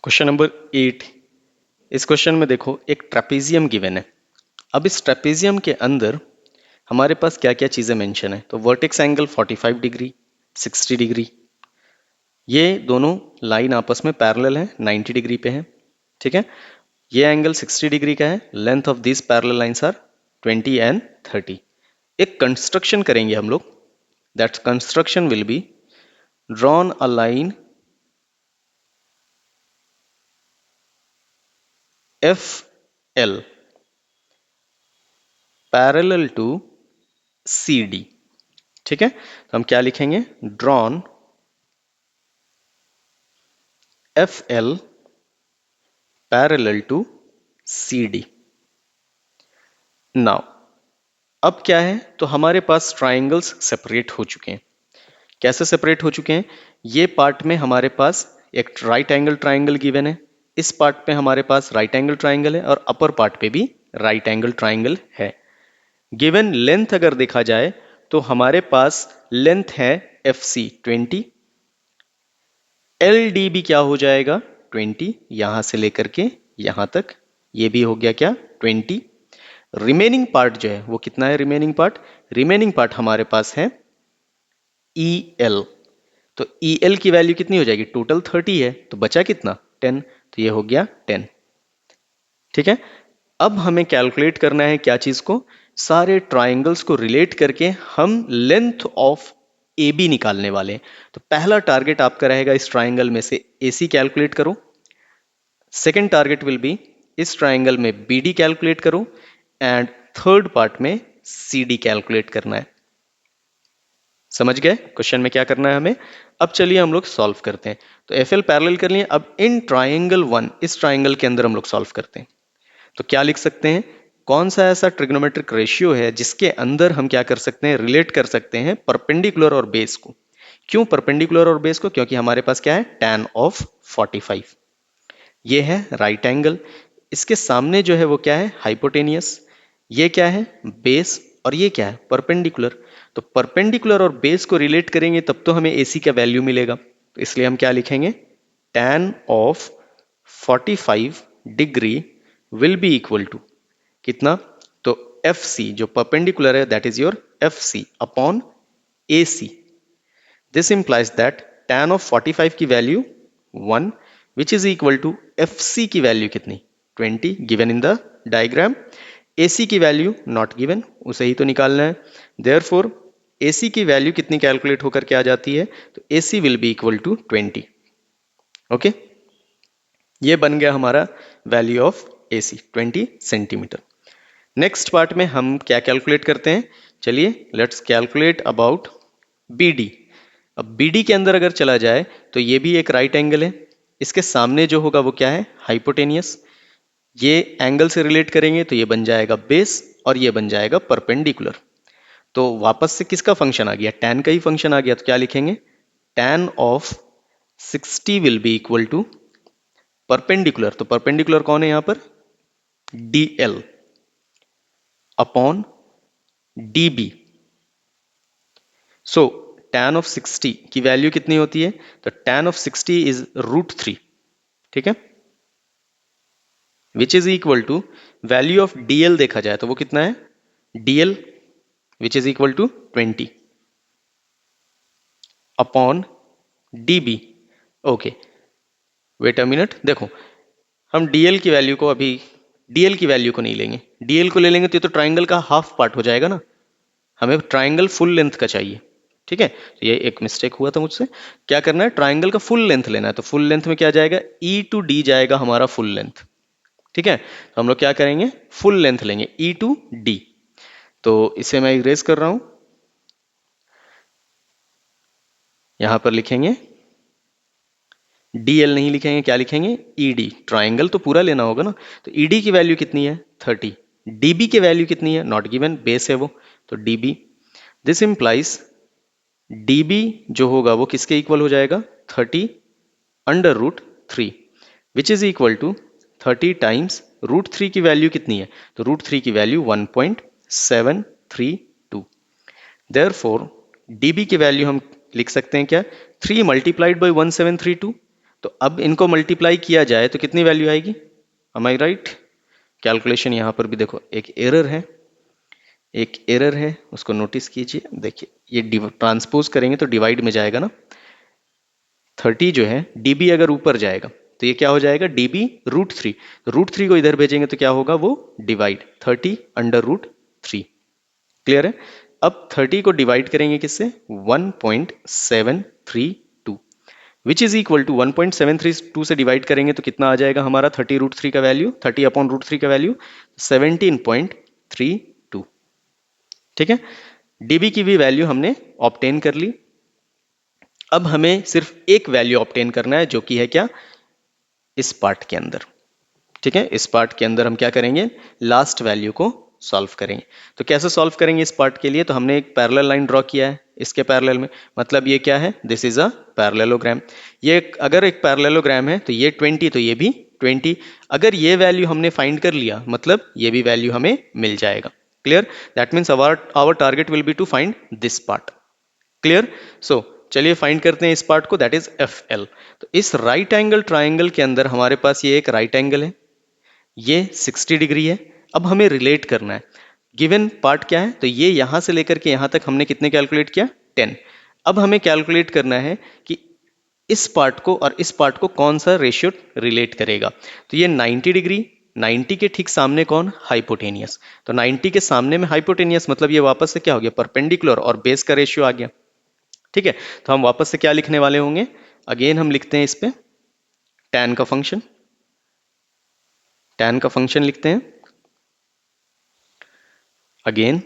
Question number 8। इस question में देखो एक ट्रेपेजियम गिवन है। अब इस ट्रेपेजियम के अंदर हमारे पास क्या क्या चीजें मेंशन है। तो वर्टेक्स एंगल 45 डिग्री, 60 डिग्री, ये दोनों लाइन आपस में पैरेलल है, 90 डिग्री पे है। ठीक है, ये एंगल 60 डिग्री का है। Length of this parallel lines are 20 and 30। एक कंस्ट्रक्शन करेंगे हम लोग। That construction will be drawn a line F L parallel to C D. ठीक है, तो हम क्या लिखेंगे, drawn F L parallel to C D. Now अब क्या है, तो हमारे पास ट्राइंगल्स सेपरेट हो चुके हैं। कैसे सेपरेट हो चुके हैं, ये पार्ट में हमारे पास एक राइट एंगल ट्राइंगल गिवन है, इस पार्ट पे हमारे पास राइट एंगल ट्राइंगल है और अपर पार्ट पे भी राइट एंगल ट्राइंगल है। गिवन लेंथ अगर देखा जाए तो हमारे पास लेंथ है एफ सी 20, एल डी भी क्या हो जाएगा 20, यहां से लेकर के यहां तक ये भी हो गया क्या 20। रिमेनिंग पार्ट जो है वो कितना है, रिमेनिंग पार्ट हमारे पास है ई एल। तो ई एल की वैल्यू कितनी हो जाएगी, टोटल 30 है तो बचा कितना 10, तो ये हो गया 10। ठीक है, अब हमें कैलकुलेट करना है क्या चीज को, सारे ट्राइंगल्स को रिलेट करके हम लेंथ ऑफ ए बी निकालने वाले हैं। तो पहला टारगेट आपका रहेगा इस ट्राइंगल में से ए सी कैलकुलेट करो। सेकेंड टारगेट विल बी इस ट्राइंगल में बी डी कैलकुलेट करो एंड थर्ड पार्ट में सी डी कैलकुलेट करना है। समझ गए क्वेश्चन में क्या करना है हमें। अब चलिए हम लोग सॉल्व करते हैं। तो एफ एल पैरेलल कर लिए। अब इन ट्राइंगल वन, इस ट्राइंगल के अंदर हम लोग सॉल्व करते हैं। तो क्या लिख सकते हैं, कौन सा ऐसा ट्रिग्नोमेट्रिक रेशियो है जिसके अंदर हम क्या कर सकते हैं, रिलेट कर सकते हैं परपेंडिकुलर और बेस को। क्यों परपेंडिकुलर और बेस को, क्योंकि हमारे पास क्या है tan ऑफ 45। ये है राइट एंगल, इसके सामने जो है वो क्या है हाइपोटेनियस, ये क्या है बेस और ये क्या है परपेंडिकुलर। तो परपेंडिकुलर और बेस को रिलेट करेंगे तब तो हमें AC का वैल्यू मिलेगा। तो इसलिए हम क्या लिखेंगे, tan of 45 degree will be equal to कितना, तो FC जो परपेंडिकुलर है that is your FC upon AC। This implies that tan of 45 की value 1 which is equal to FC की वैल्यू कितनी 20 given in the diagram. AC की value not given, उसे ही तो निकालना है। देयरफॉर AC की वैल्यू कितनी कैलकुलेट होकर के आ जाती है, तो AC will be equal to 20। Okay, ये बन गया हमारा value of AC 20 centimetre. Next part में हम क्या कैलकुलेट करते हैं, चलिए लेट्स कैलकुलेट अबाउट BD। अब BD के अंदर अगर चला जाए तो ये भी एक राइट एंगल है, इसके सामने जो होगा वो क्या है हाइपोटेनियस। ये एंगल से रिलेट करेंगे तो ये बन जाएगा बेस और ये बन जाएगा परपेंडिकुलर। तो वापस से किसका फंक्शन आ गया, tan का ही फंक्शन आ गया। तो क्या लिखेंगे, tan of 60 will be equal to perpendicular, तो परपेंडिकुलर कौन है यहां पर DL अपॉन DB। सो tan ऑफ 60 की वैल्यू कितनी होती है, तो tan ऑफ 60 इज √3। ठीक है, which is equal to value of DL देखा जाए तो वो कितना है DL which is equal to 20 upon DB। Okay wait a minute, देखो हम DL की वैल्यू को अभी DL की वैल्यू को नहीं लेंगे, DL को ले लेंगे तो ये तो ट्राइंगल का हाफ पार्ट हो जाएगा ना, हमें ट्राइंगल फुल लेंथ का चाहिए। ठीक है, तो ये एक मिस्टेक हुआ था मुझसे। क्या करना है, ट्राइंगल का फुल लेंथ लेना है। तो फुल लेंथ में क्या जाएगा, E टू D जाएगा हमारा फुल लेंथ। ठीक है, तो हम लोग क्या करेंगे, फुल लेंथ लेंगे E टू D। तो इसे मैं इरेज कर रहा हूं, यहां पर लिखेंगे DL नहीं लिखेंगे, क्या लिखेंगे ED। ट्राइंगल तो पूरा लेना होगा ना, तो ED की वैल्यू कितनी है 30, DB की वैल्यू कितनी है नॉट गिवन, बेस है वो, तो DB। दिस इंप्लाइज DB जो होगा वो किसके इक्वल हो जाएगा 30 under root 3 which is equal to 30 times √3 की वैल्यू कितनी है, तो √3 की वैल्यू 1.732। देयरफॉर DB की वैल्यू हम लिख सकते हैं क्या, 3 मल्टीप्लाइड बाई 1732 तो अब इनको मल्टीप्लाई किया जाए तो कितनी वैल्यू आएगी? एम आई राइट? कैलकुलेशन यहाँ पर भी देखो एक एरर है, उसको नोटिस कीजिए। देखिए ये ट्रांसपोज करेंगे तो डिवाइड में जाएगा ना, 30 जो है डीबी अगर ऊपर जाएगा तो ये क्या हो जाएगा? डीबी √3। √3 को इधर भेजेंगे तो क्या होगा? वो डिवाइड 30/√3। क्लियर है? अब 30 को डिवाइड करेंगे किससे? 1.732, विच इज इक्वल टू 1.732 से डिवाइड करेंगे तो कितना आ जाएगा हमारा 30√3 का वैल्यू? 30/√3 का वैल्यू 17.32। ठीक है, डीबी की भी वैल्यू हमने ऑब्टेन कर ली। अब हमें सिर्फ एक वैल्यू ऑब्टेन करना है, जो कि है क्या? इस पार्ट के अंदर। ठीक है, इस पार्ट के अंदर हम क्या करेंगे? लास्ट वैल्यू को सॉल्व करेंगे। तो कैसे सॉल्व करेंगे इस पार्ट के लिए? तो हमने एक पैरेलल लाइन ड्रॉ किया है इसके पैरेलल में, मतलब ये क्या है? This is a parallelogram. ये अगर एक पैरेललोग्राम है तो ये 20 तो ये भी 20। अगर ये वैल्यू हमने फाइंड कर लिया मतलब ये भी वैल्यू हमें मिल जाएगा। Clear? That means our target will be to find this part. Clear? So चलिए फाइंड करते हैं इस पार्ट को, दैट इज एफ एल। तो इस राइट एंगल ट्राइंगल के अंदर हमारे पास ये एक राइट एंगल है, ये 60 डिग्री है। अब हमें रिलेट करना है, गिवन पार्ट क्या है? तो ये यहां से लेकर के यहां तक हमने कितने कैलकुलेट किया? 10। अब हमें कैलकुलेट करना है कि इस पार्ट को और इस पार्ट को कौन सा रेशियो रिलेट करेगा। तो ये 90 डिग्री, 90 के ठीक सामने कौन? हाइपोटेनियस। तो 90 के सामने में हाइपोटेनियस मतलब ये वापस से क्या हो गया? परपेंडिकुलर, और बेस का रेशियो आ गया। ठीक है, तो हम वापस से क्या लिखने वाले होंगे? अगेन हम लिखते हैं इस पे tan का फंक्शन, tan का फंक्शन लिखते हैं again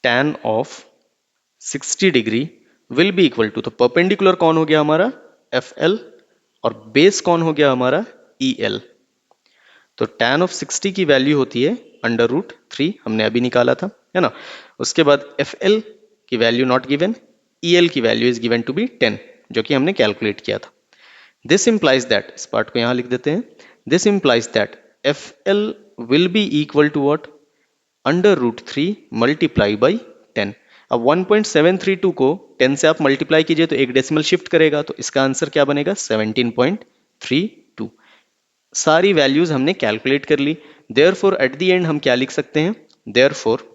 tan of 60 degree will be equal to, तो परपेंडिकुलर कौन हो गया हमारा? एफ एल, और बेस कौन हो गया हमारा? E L. तो tan ऑफ 60 की वैल्यू होती है √3, हमने अभी निकाला था, है ना। उसके बाद एफ एल की value not given, E L की value is given to be 10, जो कि हमने कैलकुलेट किया था। दिस इंप्लाइज दैट, इस पार्ट को यहां लिख देते हैं, this implies that F L will be equal to what? √3 multiply by 10। अब 1.732 को 10 से आप मल्टीप्लाई कीजिए तो एक डेसिमल शिफ्ट करेगा, तो इसका आंसर क्या बनेगा? 17.32। सारी वैल्यूज हमने कैलकुलेट कर ली। देयरफॉर एट द एंड हम क्या लिख सकते हैं? Therefore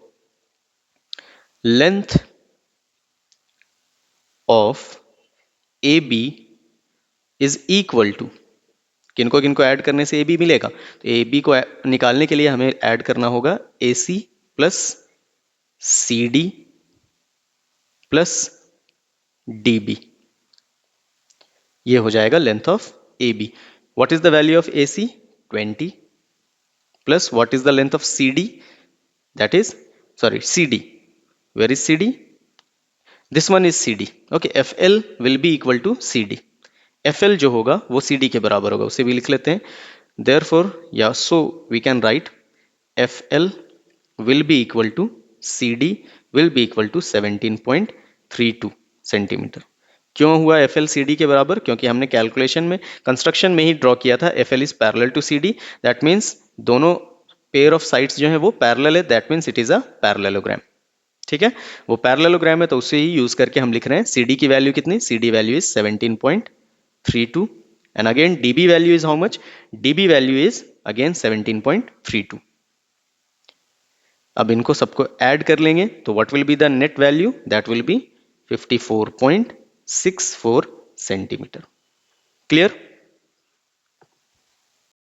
length of A B is equal to, किनको किनको ऐड करने से ए बी मिलेगा? तो ए बी को निकालने के लिए हमें ऐड करना होगा A C plus C D plus D B. ये हो जाएगा length of A B. What is the value of A C? 20 plus what is the length of C D? That is, sorry, C D, where is C D? This one is C D. Okay, F L will be equal to C D. F L जो होगा वो C D के बराबर होगा, उसे भी लिख लेते हैं। देयरफॉर या so we can write F L will be equal to CD will be equal to 17.32 centimetre. क्यों हुआ एफ एल सी डी के बराबर? क्योंकि हमने कैलकुलेशन में, कंस्ट्रक्शन में ही ड्रॉ किया था F L is parallel to C D, that means दोनों पेयर ऑफ साइड्स जो है वो पैरेलल है, that means it is a parallelogram. ठीक है, वो पैरेललोग्राम है तो उसे ही यूज करके हम लिख रहे हैं। सी डी की वैल्यू कितनी? C D value is 17.32 and again D B value is how much? D B value is again 17.32। अब इनको सबको ऐड कर लेंगे तो what will be the net value? That will be 54.64 centimetre. Clear?